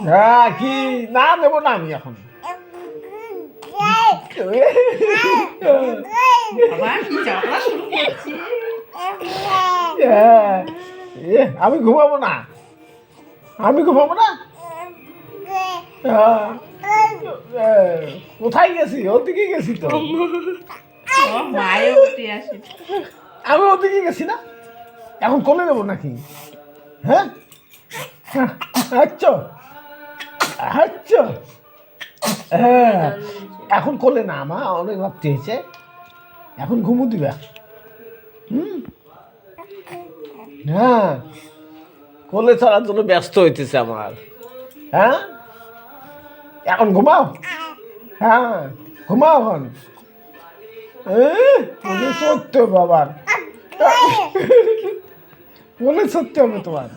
হ্যাঁ কি না দেবো না আমি এখন বাবা কি ঝগড়া শুরু করছি। আমি ঘুমাবো না আমি ঘুমাবো না কোথায় গেছি ওদিকে গেছি তো মায়ে উঠে আসে। আমি ওদিকে গেছি না এখন কোলে নেবো নাকি হ্যাঁ আচ্ছা আচ্ছা হ্যাঁ এখন কোলে না মা অনেক রাত্রি হয়েছে এখন ঘুমু দিবা হ্যাঁ কোলে ছাড়ার জন্য ব্যস্ত হইতেছে আমার হ্যাঁ এখন ঘুমাও হ্যাঁ ঘুমাও এখন মনে সত্য বাবার মনে সত্য হবে তোমার